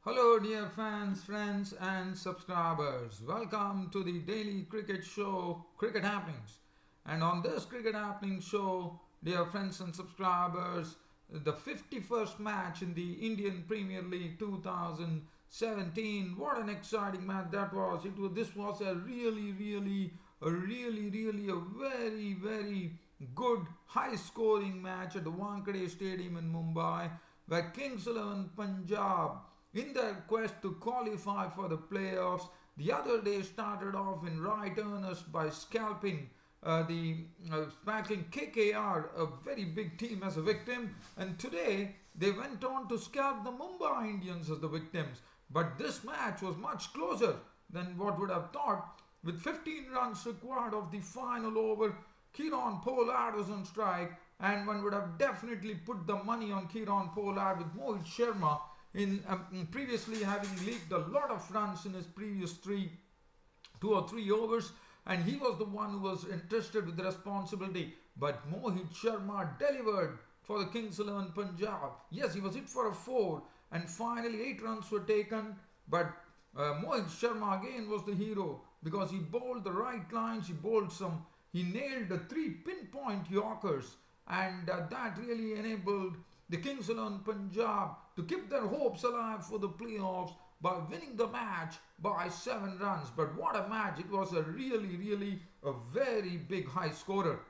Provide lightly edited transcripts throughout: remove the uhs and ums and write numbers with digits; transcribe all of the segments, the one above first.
Hello, dear fans, friends, and subscribers. Welcome to the daily cricket show, Cricket Happenings. And on this Cricket Happenings show, dear friends and subscribers, the 51st match in the Indian Premier League 2017. What an exciting match that was! This was a really a very good, high-scoring match at the Wankhede Stadium in Mumbai, where Kings 11 Punjab, in their quest to qualify for the playoffs, the other day started off in right earnest by scalping smacking KKR, a very big team, as a victim, and today they went on to scalp the Mumbai Indians as the victims. But this match was much closer than what would have thought. With 15 runs required of the final over, Kieron Pollard was on strike, and one would have definitely put the money on Kieron Pollard with Mohit Sharma in previously having leaked a lot of runs in his previous 2 or 3 overs, and he was the one who was entrusted with the responsibility. But Mohit Sharma delivered for the Kings 11 Punjab. Yes, he was hit for a 4, and finally 8 runs were taken, but Mohit Sharma again was the hero because he bowled the right lines, he nailed the 3 pinpoint Yorkers, and that really enabled the Kings 11 Punjab to keep their hopes alive for the playoffs by winning the match by 7 runs. But what a match! It was a really a very big high scorer.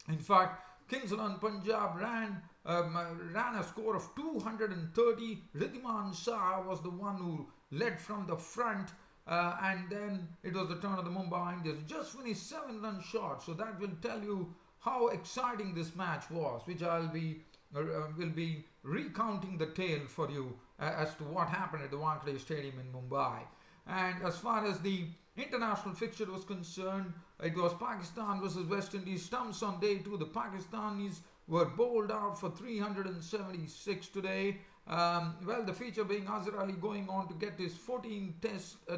In fact, Kings 11 Punjab ran a score of 230. Ridhiman Saha was the one who led from the front, and then it was the turn of the Mumbai Indians. Just finished 7 runs short, so that will tell you how exciting this match was, which will be recounting the tale for you as to what happened at the Wankhede Stadium in Mumbai. And as far as the international fixture was concerned, it was Pakistan versus West Indies. Stumps on day 2. The Pakistanis were bowled out for 376 today. The feature being Azhar Ali going on to get his 14th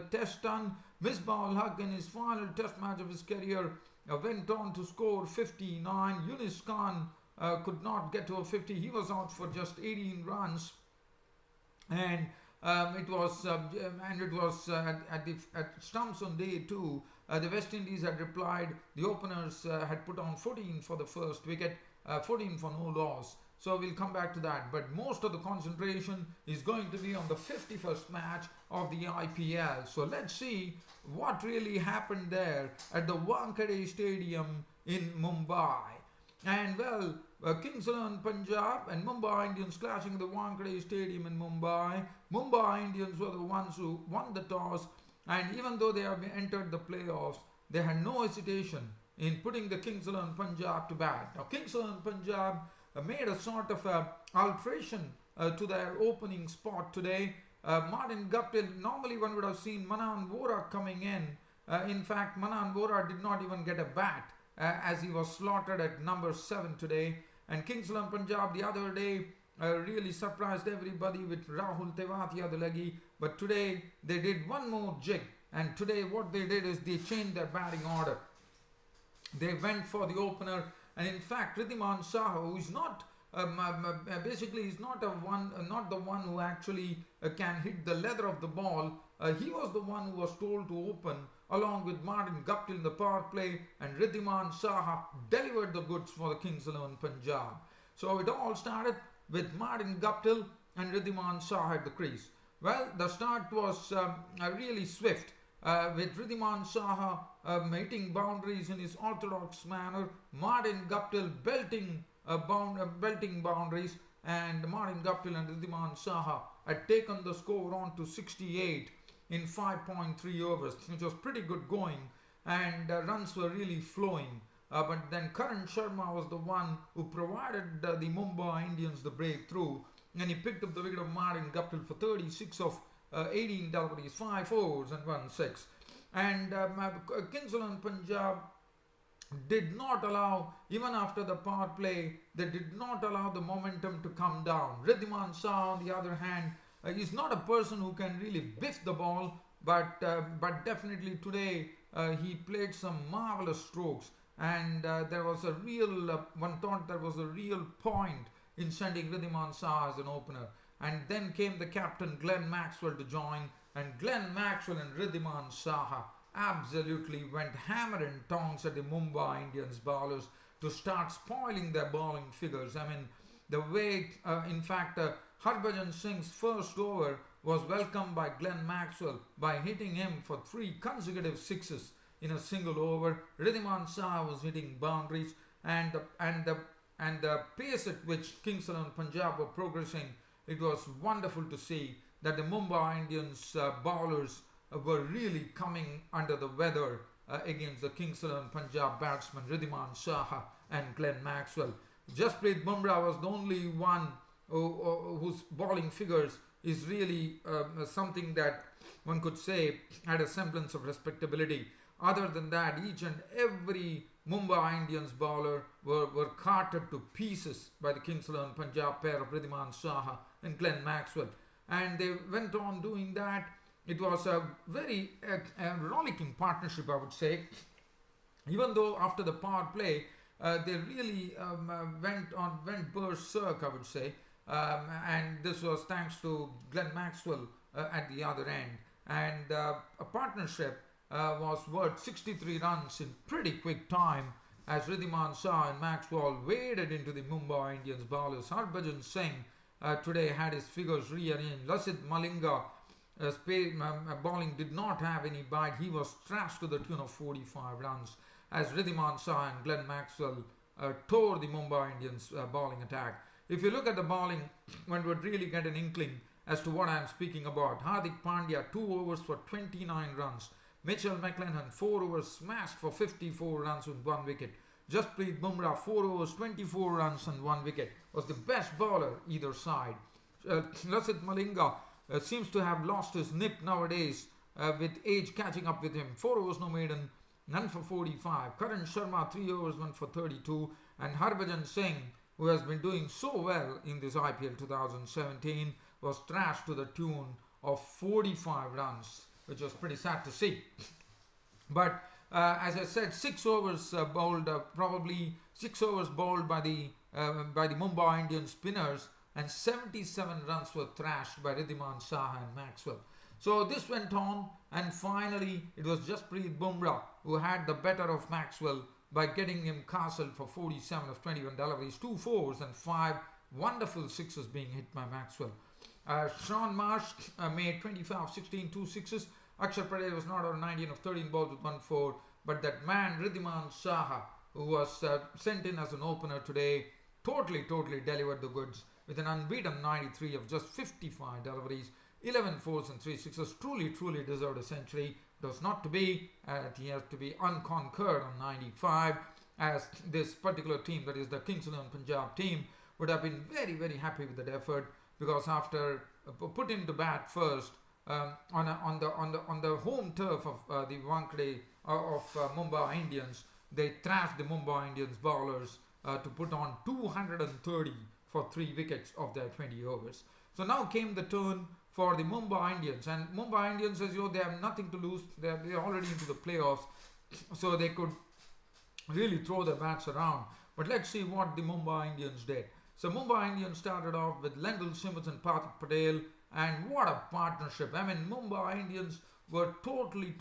test done. Misbah-ul-Haq in his final test match of his career went on to score 59. Yunus Khan could not get to a 50. He was out for just 18 runs, and it was at stumps on day 2. The West Indies had replied. The openers had put on 14 for the first wicket, 14 for no loss. So we'll come back to that. But most of the concentration is going to be on the 51st match of the IPL. So let's see what really happened there at the Wankhede Stadium in Mumbai. And Kings 11 Punjab and Mumbai Indians clashing at the Wankhede Stadium in Mumbai. Mumbai Indians were the ones who won the toss, and even though they have entered the playoffs, they had no hesitation in putting the Kings 11 Punjab to bat. Now, Kings 11 Punjab made a sort of alteration to their opening spot today. Martin Guptill, normally one would have seen Manan Vora coming in. In fact, Manan Vora did not even get a bat, as he was slaughtered at number 7 today. And Kings 11 Punjab the other day really surprised everybody with Rahul Tewatia the leggy. But today they did one more jig. And today what they did is they changed their batting order. They went for the opener. And in fact, Ridhiman Saha, who is not basically is not the one who actually can hit the leather of the ball. He was the one who was told to open along with Martin Guptill in the power play, and Ridhiman Saha delivered the goods for the Kings 11 Punjab. So it all started with Martin Guptill and Ridhiman Saha at the crease. Well, the start was really swift, with Ridhiman Saha hitting boundaries in his orthodox manner, Martin Guptill belting boundaries, and Martin Guptill and Ridhiman Saha had taken the score on to 68 in 5.3 overs, which was pretty good going, and runs were really flowing. But then Karan Sharma was the one who provided the Mumbai Indians the breakthrough, and he picked up the wicket of Martin Guptill for 36 of 18 deliveries, 5 fours and 1 6. And Kings 11 Punjab did not allow, even after the power play, they did not allow the momentum to come down. Ridhiman Saha, on the other hand, is not a person who can really biff the ball, but definitely today he played some marvelous strokes, and there was a real one thought there was a real point in sending Ridhiman Saha as an opener. and then came the captain Glenn Maxwell to join, and Glenn Maxwell and Ridhiman Saha absolutely went hammer and tongs at the Mumbai Indians bowlers to start spoiling their bowling figures. I mean, the way, in fact, Harbhajan Singh's first over was welcomed by Glenn Maxwell by hitting him for 3 consecutive sixes in a single over. Ridhiman Saha was hitting boundaries, and the pace at which Kings XI Punjab were progressing, it was wonderful to see that the Mumbai Indians bowlers were really coming under the weather against the Kings XI Punjab batsmen Ridhiman Saha and Glenn Maxwell. Jasprit Bumrah was the only one whose bowling figures is really something that one could say had a semblance of respectability. Other than that, each and every Mumbai Indians bowler were carted to pieces by the Kings XI Punjab pair of Ridhiman Saha and Glenn Maxwell. And they went on doing that. It was a very rollicking partnership, I would say. Even though after the power play, they really went berserk, I would say. And this was thanks to Glenn Maxwell at the other end. And a partnership was worth 63 runs in pretty quick time as Ridhiman Saha and Maxwell waded into the Mumbai Indians bowlers. Harbhajan Singh today had his figures rearranged. Lasit Malinga bowling did not have any bite. He was trashed to the tune of 45 runs as Ridhiman Saha and Glenn Maxwell tore the Mumbai Indians bowling attack. If you look at the bowling, one would really get an inkling as to what I am speaking about. Hardik Pandya, 2 overs for 29 runs. Mitchell McLennan, 4 overs smashed for 54 runs with 1 wicket. Jasprit Bumrah, 4 overs, 24 runs and 1 wicket. Was the best bowler either side. Lasit Malinga seems to have lost his nip nowadays with age catching up with him. 4 overs no maiden, none for 45. Karan Sharma, 3 overs, 1 for 32. And Harbhajan Singh, who has been doing so well in this IPL 2017, was trashed to the tune of 45 runs, which was pretty sad to see. But as I said, 6 overs bowled, probably 6 overs bowled by the Mumbai Indian spinners, and 77 runs were thrashed by Ridhiman Saha and Maxwell. So this went on, and finally it was Jasprit Bumrah who had the better of Maxwell by getting him castled for 47 of 21 deliveries, 2 fours and 5 wonderful sixes being hit by Maxwell. Sean Marsh made 25 of 16, 2 sixes. Akshar Patel was not on 19 of 13 balls with 1 4. But that man Ridhiman Saha, who was sent in as an opener today, totally delivered the goods with an unbeaten 93 of just 55 deliveries, 11 fours and 3 sixes. Truly deserved a century. It was not to be. He has to be unconquered on 95, as this particular team, that is the Kings XI Punjab team, would have been very happy with that effort, because after put him to bat first on the home turf of the Wankhede of Mumbai Indians, they thrashed the Mumbai Indians bowlers to put on 230 for 3 wickets of their 20 overs. So now came the turn for the Mumbai Indians, and Mumbai Indians, as you know, they have nothing to lose. They are already into the playoffs, so they could really throw their bats around. But let's see what the Mumbai Indians did. So Mumbai Indians started off with Lendl Simmons and Parthiv Patel, and what a partnership. I mean, Mumbai Indians were totally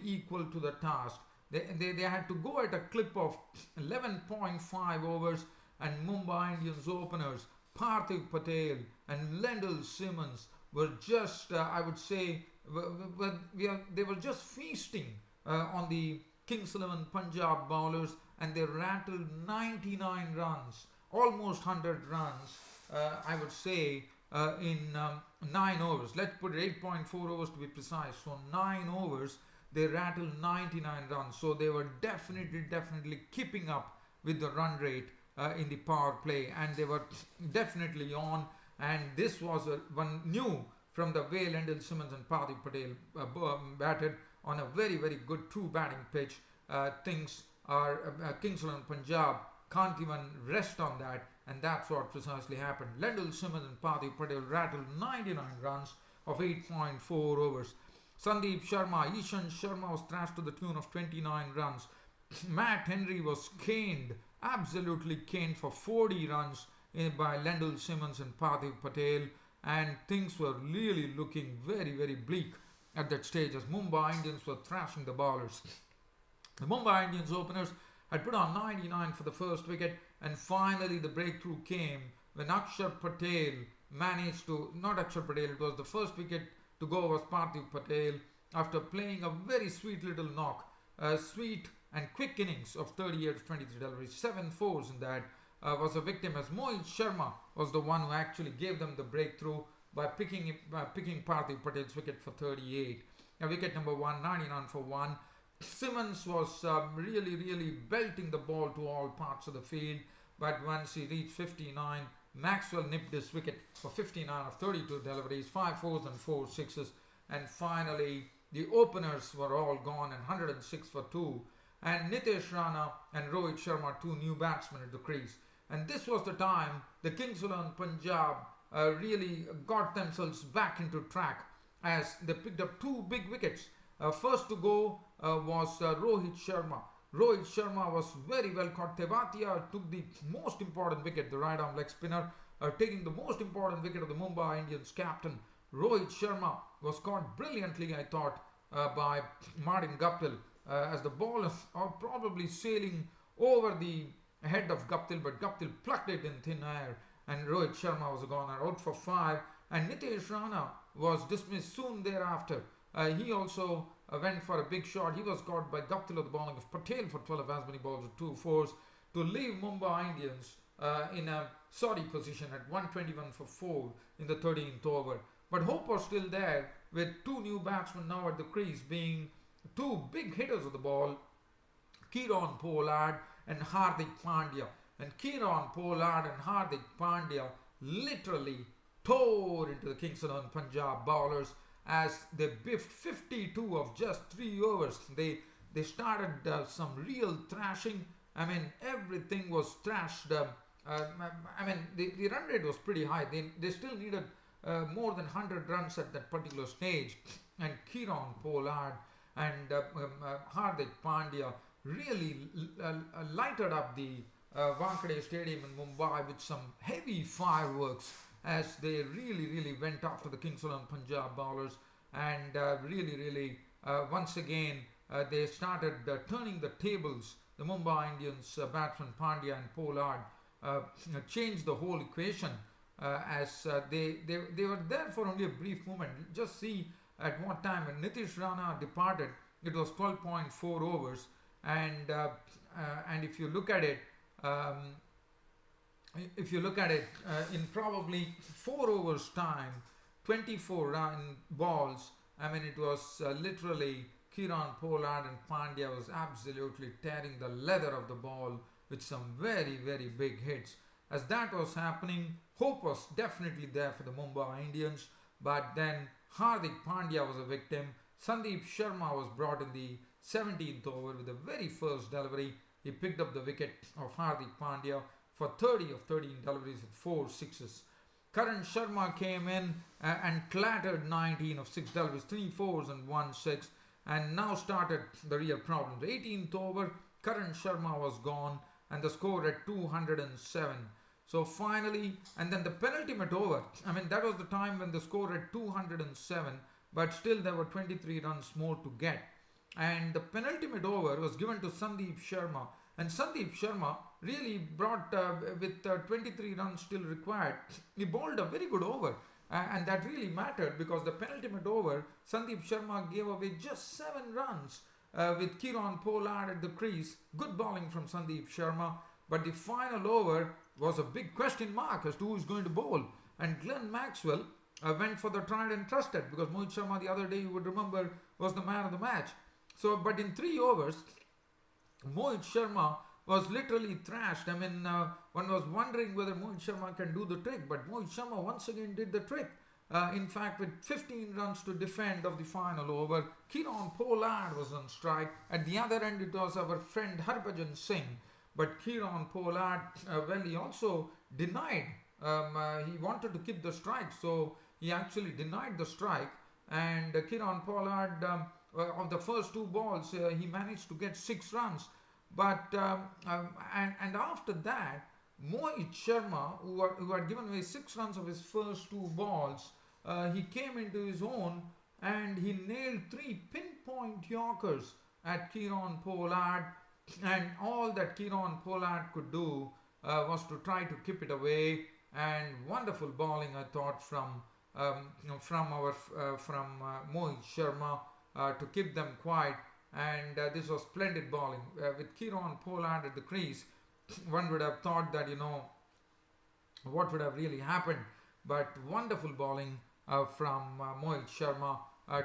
equal to the task. They had to go at a clip of 11.5 overs, and Mumbai Indians openers Parthiv Patel and Lendl Simmons were just, I would say, they were just feasting on the Kings XI Punjab bowlers, and they rattled 99 runs, almost 100 runs, I would say, in 9 overs. Let's put it 8.4 overs to be precise. So 9 overs, they rattled 99 runs. So they were definitely keeping up with the run rate in the power play, and they were definitely on. And this was one new from the way Lendl Simmons and Parthiv Patel batted on a very good true batting pitch. Things are Kings XI Punjab can't even rest on that, and that's what precisely happened. Lendl Simmons and Parthiv Patel rattled 99 runs of 8.4 overs. Sandeep Sharma, Ishan Sharma was thrashed to the tune of 29 runs. Matt Henry was caned, absolutely caned, for 40 runs by Lendl Simmons and Parthiv Patel. and things were really looking very, very bleak at that stage as Mumbai Indians were thrashing the bowlers. The Mumbai Indians openers had put on 99 for the first wicket, and finally the breakthrough came when Akshar Patel managed to, not Akshar Patel, it was the first wicket to go was Parthiv Patel after playing a very sweet little knock, a sweet and quick innings of 38 of 23 deliveries, 7 fours in that, was a victim as Mohit Sharma was the one who actually gave them the breakthrough by picking Parthiv Patel's wicket for 38. Wicket number 1, 99 for 1. Simmons was really belting the ball to all parts of the field, but once he reached 59, Maxwell nipped his wicket for 59 of 32 deliveries, 5 fours and 4 sixes, and finally the openers were all gone and 106 for 2, and Nitesh Rana and Rohit Sharma, 2 new batsmen at the crease. And this was the time the Kings of Punjab really got themselves back into track as they picked up 2 big wickets. First to go was Rohit Sharma. Rohit Sharma was very well caught. Tewatia took the most important wicket, the right arm leg spinner, taking the most important wicket of the Mumbai Indians captain. Rohit Sharma was caught brilliantly, I thought, by Martin Guptill as the ball is probably sailing over the head of Guptill, but Guptill plucked it in thin air and Rohit Sharma was gone out for 5, and Nitesh Rana was dismissed soon thereafter. He also went for a big shot. He was caught by Guptill of the bowling of Patel for 12 as many balls with 2 fours to leave Mumbai Indians in a sorry position at 121 for 4 in the 13th over. But hope was still there with 2 new batsmen now at the crease, being 2 big hitters of the ball, Kieron Pollard and Hardik Pandya. And Kieron Pollard and Hardik Pandya literally tore into the Kings of Punjab bowlers as they biffed 52 of just 3 overs. They started some real thrashing. I mean, everything was thrashed. I mean, the run rate was pretty high. They still needed more than 100 runs at that particular stage. And Kieron Pollard and Hardik Pandya really lighted up the Wankhede Stadium in Mumbai with some heavy fireworks as they really went after the Kings of Punjab bowlers, and really once again they started turning the tables. The Mumbai Indians batsmen Pandya and Pollard changed the whole equation as they were there for only a brief moment. Just see at what time when Nitish Rana departed, it was 12.4 overs, and if you look at it, in probably 4 overs time, 24 run balls, I mean it was literally Kieron Pollard and Pandya was absolutely tearing the leather of the ball with some very big hits. As that was happening, hope was definitely there for the Mumbai Indians, but then Hardik Pandya was a victim. Sandeep Sharma was brought in the 17th over with the very first delivery. He picked up the wicket of Hardik Pandya for 30 of 13 deliveries with 4 sixes. Karan Sharma came in and clattered 19 of 6 deliveries, 3 fours and 1 6, and now started the real problem. The 18th over, Karan Sharma was gone and the score at 207. So finally, and then the penultimate over, I mean that was the time when the score at 207, but still there were 23 runs more to get. And the penultimate over was given to Sandeep Sharma, and Sandeep Sharma really brought with 23 runs still required, he bowled a very good over, and that really mattered because the penultimate over Sandeep Sharma gave away just 7 runs with Kieron Pollard at the crease. Good bowling from Sandeep Sharma, but the final over was a big question mark as to who is going to bowl, and Glenn Maxwell went for the tried and trusted because Mohit Sharma the other day, you would remember, was the man of the match. So, but in 3 overs, Mohit Sharma was literally thrashed. I mean, one was wondering whether Mohit Sharma can do the trick, but Mohit Sharma once again did the trick. In fact, with 15 runs to defend of the final over, Kieron Pollard was on strike. At the other end, it was our friend Harbhajan Singh. But Kieron Pollard, well, he also denied. He wanted to keep the strike, so he actually denied the strike. And Kieron Pollard, of the first 2 balls, he managed to get 6 runs. But and after that, Mohit Sharma, who had given away 6 runs of his first 2 balls, he came into his own and he nailed 3 pinpoint Yorkers at Kieron Pollard, and all that Kieron Pollard could do was to try to keep it away. And wonderful bowling, I thought, from Mohit Sharma to keep them quiet. And this was splendid bowling with Kieron Pollard at the crease. One would have thought that what would have really happened, but wonderful bowling from Mohit Sharma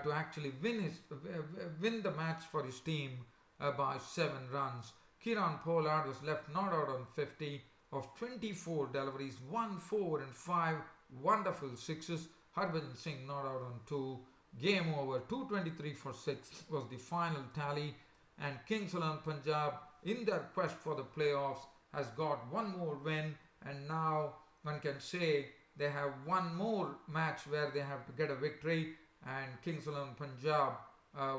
to actually win the match for his team by 7 runs. Kieron Pollard was left not out on 50 of 24 deliveries, 1, 4 and 5 wonderful sixes. Harbhajan Singh not out on 2. Game over. 223 for 6 was the final tally, and Kings 11 Punjab, in their quest for the playoffs, has got one more win, and now one can say they have one more match where they have to get a victory, and Kings 11 Punjab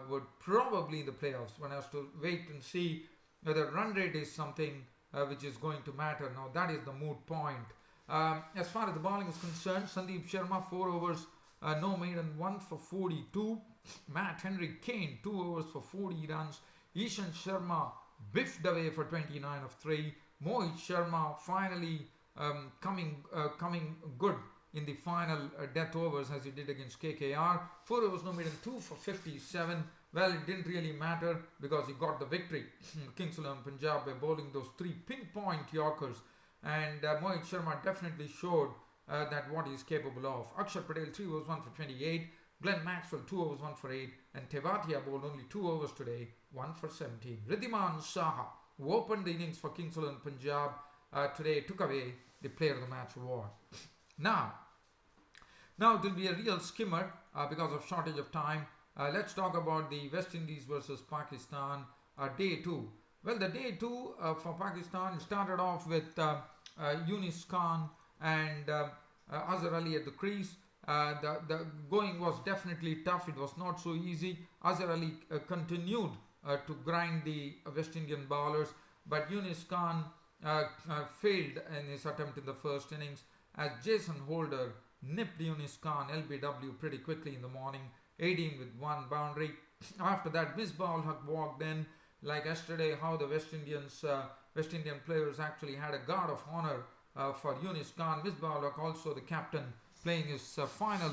would probably in the playoffs. One has to wait and see whether run rate is something which is going to matter. Now that is the moot point. As far as the bowling is concerned, Sandeep Sharma 4 overs, no maiden, 1 for 42. Matt Henry Kane 2 overs for 40 runs. Ishan Sharma biffed away for 29 of 3. Mohit Sharma finally coming good in the final death overs as he did against KKR. 4 overs, no maiden, 2 for 57. Well, it didn't really matter because he got the victory. Kings 11 Punjab by bowling those 3 pinpoint Yorkers, and Mohit Sharma definitely showed that what he is capable of. Akshar Patel 3 overs, 1 for 28. Glenn Maxwell 2 overs, 1 for 8, and Tewatia bowled only 2 overs today, 1 for 17. Riddhiman Saha, who opened the innings for Kings 11 Punjab today, took away the Player of the Match award. Now it will be a real skimmer because of shortage of time. Let's talk about the West Indies versus Pakistan day 2. Well, the day 2 for Pakistan started off with Yunis Khan and Azhar Ali at the crease. The going was definitely tough. It was not so easy. Azhar Ali continued to grind the West Indian bowlers, but Yunis Khan failed in his attempt in the first innings as Jason Holder nipped Yunis Khan LBW pretty quickly in the morning, aiding with 1 boundary. After that, Misbah Haq walked in. Like yesterday, how the West Indian players actually had a guard of honor for Yunis Khan. Misbah Haq, also the captain, playing his final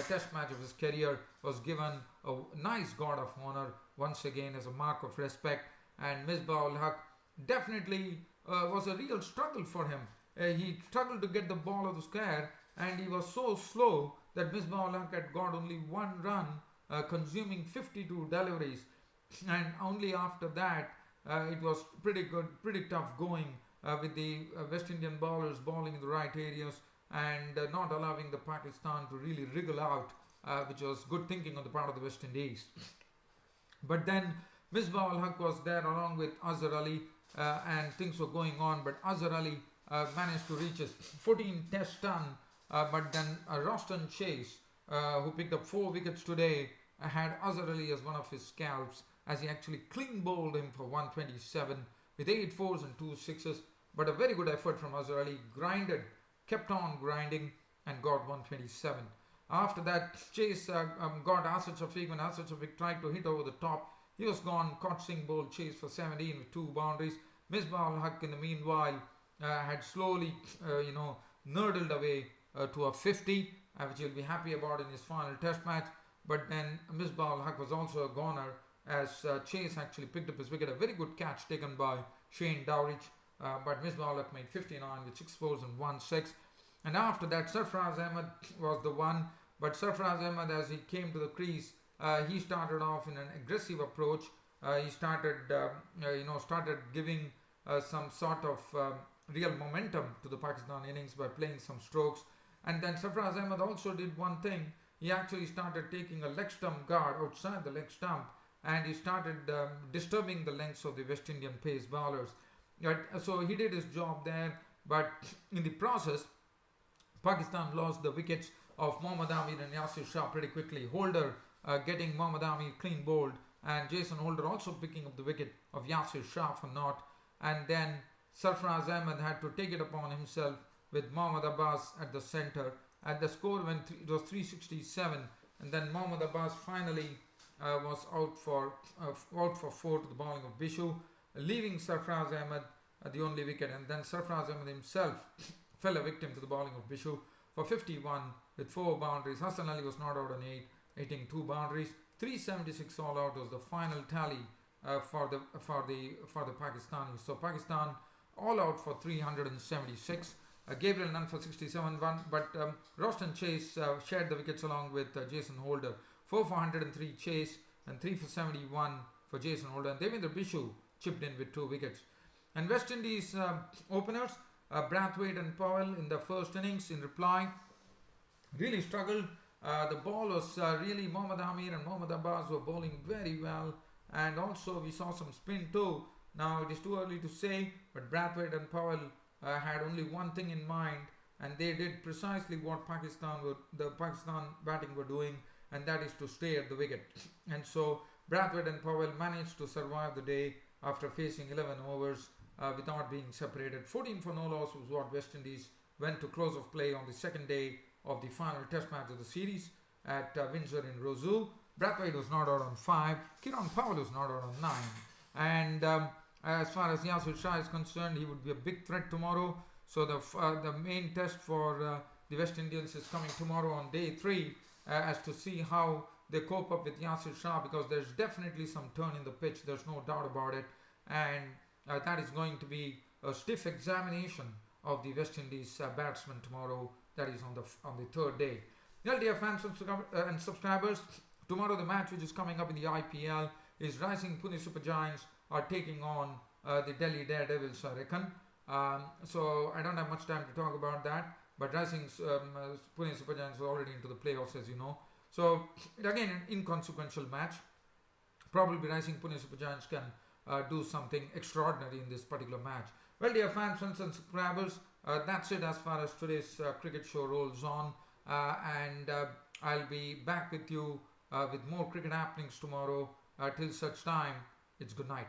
test match of his career, was given a nice guard of honor once again as a mark of respect. And Misbah Haq definitely was a real struggle for him. He struggled to get the ball of the square, and he was so slow that Misbah Haq had got only 1 run, consuming 52 deliveries. And only after that, it was pretty tough going with the West Indian bowlers bowling in the right areas and not allowing the Pakistan to really wriggle out, which was good thinking on the part of the West Indies. But then Misbah Haq was there along with Azhar Ali, and things were going on, but Azhar Ali managed to reach his 14th test ton, but then Roston Chase, who picked up 4 wickets today, had Azhar Ali as one of his scalps, as he actually clean bowled him for 127 with 8 fours and 2 sixes. But a very good effort from Azhar Ali. Kept on grinding and got 127. After that, Chase got Asad Shafiq. When Asad Shafiq tried to hit over the top, he was gone. Caught Singh bowled Chase for 17 with 2 boundaries. Misbah Haq in the meanwhile had slowly nurdled away to a 50, which he'll be happy about in his final test match. But then Misbah Haq was also a goner as Chase actually picked up his wicket. A very good catch taken by Shane Dowrich, but Misbah Haq made 59 with 6 fours and 1 6. And after that, Sarfaraz Ahmed was the one, but Sarfaraz Ahmed, as he came to the crease, he started off in an aggressive approach. He started giving some sort of real momentum to the Pakistan innings by playing some strokes. And then Sarfaraz Ahmed also did one thing. He actually started taking a leg stump guard outside the leg stump, and he started disturbing the lengths of the West Indian pace bowlers. So he did his job there, but in the process, Pakistan lost the wickets of Mohammad Amir and Yasir Shah pretty quickly. Holder getting Mohammad Amir clean bowled, and Jason Holder also picking up the wicket of Yasir Shah for naught. And then Sarfaraz Ahmed had to take it upon himself with Mohammad Abbas at the centre. At the score when it was 367, and then Mohammad Abbas finally was out for 4 to the bowling of Bishu, leaving Sarfaraz Ahmed at the only wicket, and then Sarfaraz Ahmed himself fell a victim to the bowling of Bishu for 51 with 4 boundaries. Hassan Ali was not out on 8, hitting 2 boundaries. 376 all out was the final tally for the Pakistanis. So Pakistan all out for 376. Gabriel Nunn for 67 run, but Roston Chase shared the wickets along with Jason Holder. 4 for 103 Chase and 3 for 71 for Jason Holder. And Devendra Bishu chipped in with 2 wickets. And West Indies openers, Brathwaite and Powell in the first innings in reply really struggled. The ball was really Mohammad Amir and Mohammad Abbas were bowling very well, and also we saw some spin too. Now it is too early to say, but Brathwaite and Powell had only one thing in mind, and they did precisely what the Pakistan batting were doing, and that is to stay at the wicket. And so Brathwaite and Powell managed to survive the day after facing 11 overs without being separated. 14 for no loss was what West Indies went to close of play on the second day of the final test match of the series at Windsor in Roseau. Brathwaite was not out on 5. Kieron Powell was not out on 9. And as far as Yasir Shah is concerned, he would be a big threat tomorrow. So the main test for the West Indians is coming tomorrow on day 3 as to see how they cope up with Yasir Shah, because there's definitely some turn in the pitch, there's no doubt about it, and that is going to be a stiff examination of the West Indies batsmen tomorrow, that is on the third day. Well, dear fans and subscribers, tomorrow the match which is coming up in the IPL is Rising Pune Super Giants are taking on the Delhi Daredevils, I reckon. So I don't have much time to talk about that, but Rising Pune Super Giants are already into the playoffs, as you know. So again, an inconsequential match. Probably Rising Pune Super Giants can do something extraordinary in this particular match. Well, dear fans and subscribers, that's it as far as today's cricket show rolls on, and I'll be back with you with more cricket happenings tomorrow. Till such time, it's good night.